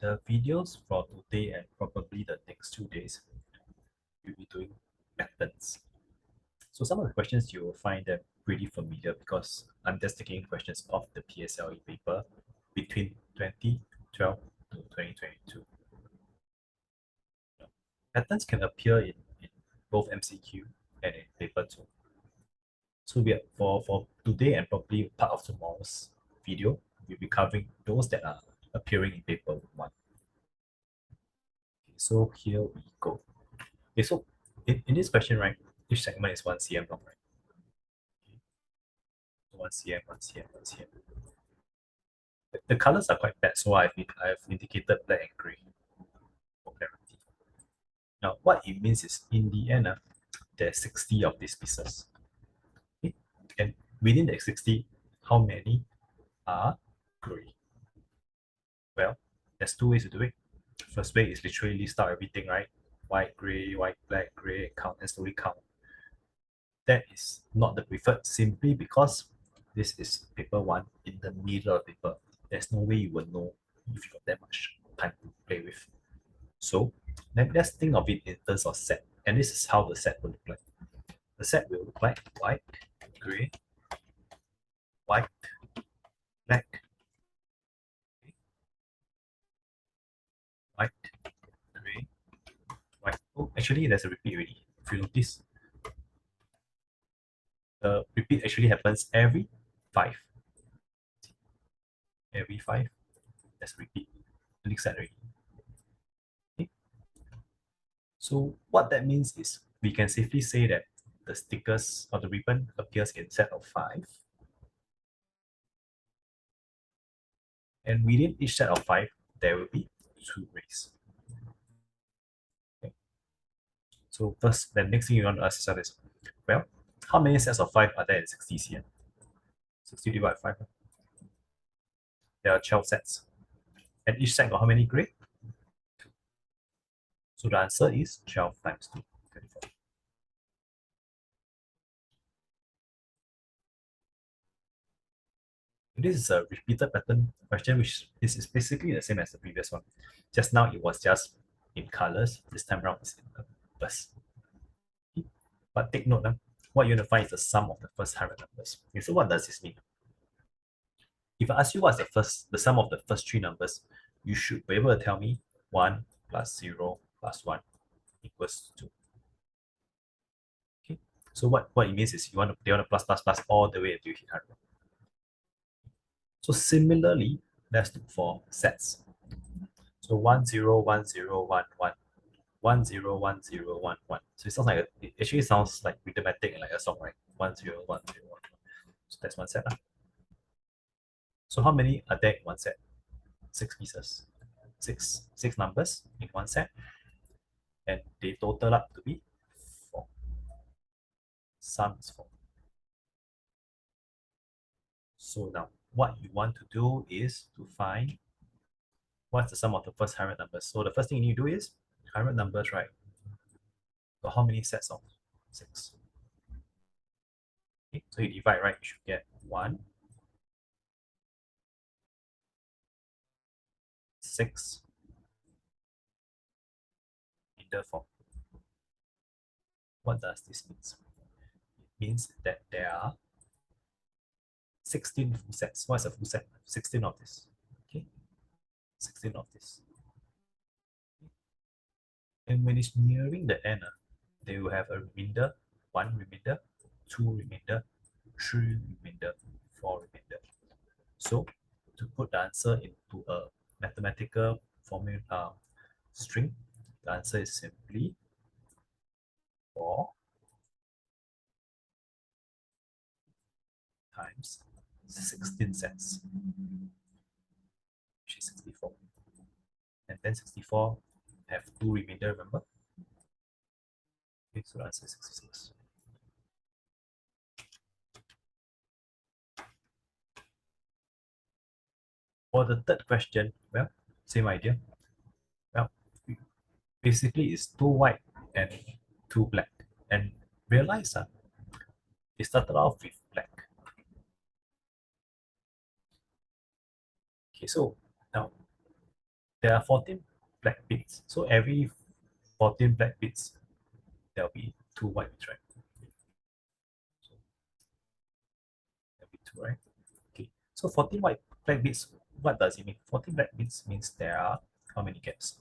the videos for today and probably the next 2 days, we'll be doing patterns. So some of the questions you will find them pretty familiar because I'm just taking questions off the PSLE paper between 2012 to 2022. Patterns can appear in both MCQ and in paper 2. So for today and probably part of tomorrow's video, we'll be covering those that are appearing in paper 1. Okay, so here we go. Okay, so in this question, right, each segment is 1 cm long, right? 1 cm, 1 cm, 1 cm. The colors are quite bad, so I've indicated black and gray for clarity. Now, what it means is in the end, there's 60 of these pieces. Okay? And within the 60, how many are gray? Well, there's 2 ways to do it. First way is literally list out everything, right? White, black, gray, count and slowly count. That is not the preferred simply because this is paper 1 in the middle of paper. There's no way you will know if you got that much time to play with. So let's think of it in terms of set. And this is how the set will look like. The set will look like white, gray, white, black, white, gray, white. Oh, actually, there's a repeat already. If you notice, the repeat actually happens every 5. Every 5, there's a repeat. The next set already. Okay. So what that means is we can safely say that the stickers or the ribbon appears in set of 5. And within each set of 5, there will be 2 rays. Okay. So first, the next thing you want to ask yourself is, well, how many sets of 5 are there in 60 cm? 60 divided by 5. There are 12 sets. And each set got how many gray? 2. So the answer is 12 times 2, 24. This is a repeated pattern question, which is basically the same as the previous one. Just now it was just in colors. This time around it's in numbers. But take note, what you want to find is the sum of the first 100 numbers. Okay, so what does this mean? If I ask you what's the sum of the first 3 numbers, you should be able to tell me 1 plus 0 plus 1 equals 2. Okay, so what it means is they want to plus all the way until you hit 100. So similarly, let's look for sets. So 1 0 1 0 1 1 1 0 1 0 1 1. So it sounds like it actually sounds like rhythmatic and like a song, right? 1 0 1 0 1 1. So that's one set. So how many are there in one set? 6 pieces. Six numbers in one set. And they total up to be 4. Sum is 4. So now what you want to do is to find what's the sum of the first 100 numbers. So the first thing you need to do is 100 numbers, right? So how many sets of 6? Okay, so you divide, right? You should get 1, 6 in the form. What does this mean? It means that there are 16 full sets. What's a full set? 16 of this. Okay, 16 of this. And when it's nearing the end, they will have a remainder, 1 remainder, 2 remainder, 3 remainder, 4 remainder. So to put the answer into a mathematical formula string, the answer is simply 4 times 16 sets, which is 64. And then 64 have 2 remainder, remember? Okay, so the answer is 66. For the third question, well, same idea. Well, basically it's 2 white and 2 black. And realize that it started off with black. Okay, so now there are 14 black bits. So every 14 black bits, there'll be 2 white bits, right? So there'll be 2, right? Okay. So 14 white black bits, what does it mean? 14 black bits means there are how many gaps?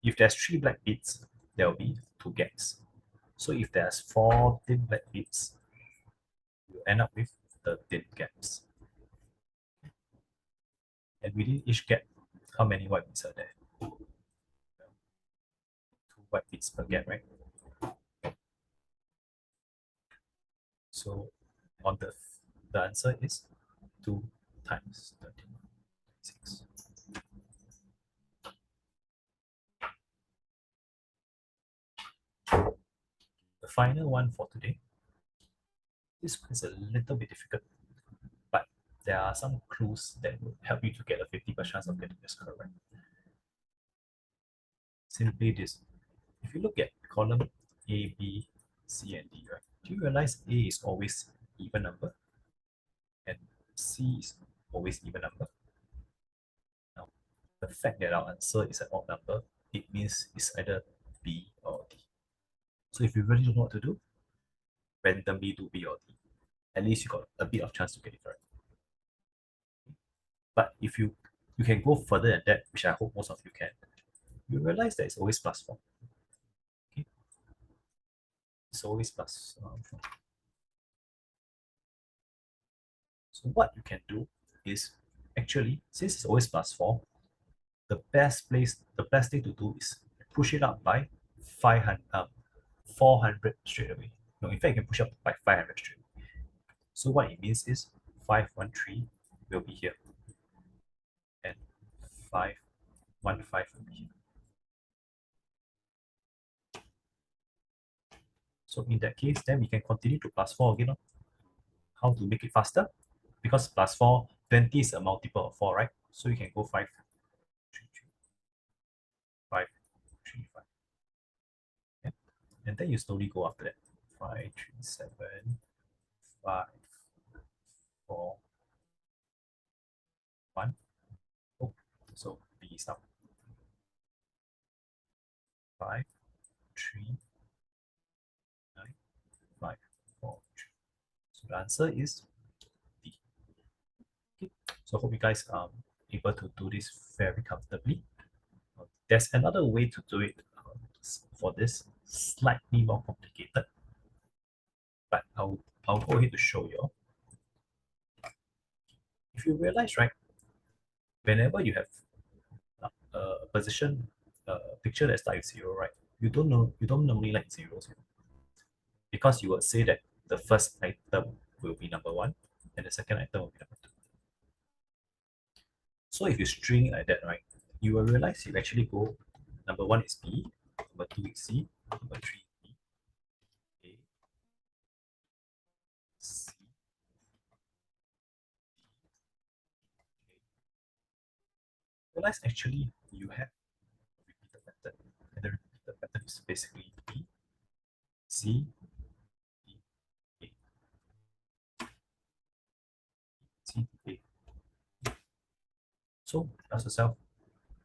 If there's 3 black bits, there will be 2 gaps. So if there's 14 black bits, you end up with 13 gaps. And within each gap, how many white bits are there? 2 white bits per gap, right? So on the answer is 2 times 36. The final one for today. This one is a little bit difficult, but there are some clues that will help you to get a 50% chance of getting this correct. Simply this. If you look at column A, B, C, and D, right, do you realize A is always even number and C is always even number? Now, the fact that our answer is an odd number, it means it's either B or D. So if you really don't know what to do, randomly do B or D. At least you got a bit of chance to get it correct. But if you can go further than that, which I hope most of you can, you realize that it's always plus 4. Okay? It's always plus 4. So what you can do is actually, since it's always plus 4, the best thing to do is push it up by 400 straight away. No, in fact, you can push up by 500 straight away. So what it means is 513 will be here, and 515 will be here. So in that case, then we can continue to plus 4 again. How to make it faster? Because plus 4, 20 is a multiple of 4, right? So you can go 5, 3, 3, 5, 3, 5. Yeah. And then you slowly go after that. 5, 3, 7, 5, 4, 1. Oh, so B is up. 5, 3, 9, 5, 4, 3. So the answer is D. Okay. So I hope you guys are able to do this very comfortably. There's another way to do it for this, slightly more complicated, but I'll go ahead to show you. If you realize, right, whenever you have a position, a picture that starts with 0, right, you don't normally like zeros, because you would say that the first item will be number 1 and the second item will be number 2. So if you string it like that, right, you will realize you actually go number 1 is B, number 2 is C, number 3 is B, A, C, realize actually you have a repeated pattern, and the repeated pattern is basically B, C, D, A, C, D, A. So ask yourself,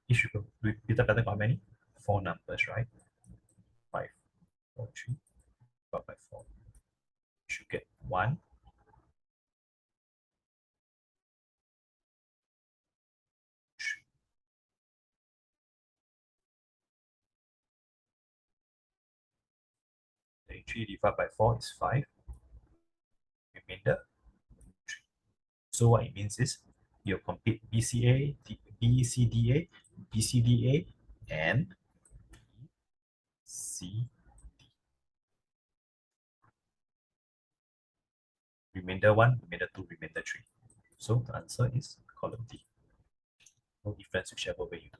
each repeated pattern got how many? 4 numbers, right? 5, 4, 3, 5 by 4. You should get 1, 3. 3 divided by 4 is 5. Remainder 3. So what it means is you complete BCA, BCDA, BCDA, and C. Remainder 1, remainder 2, remainder 3. So the answer is column D. No difference whichever way you do.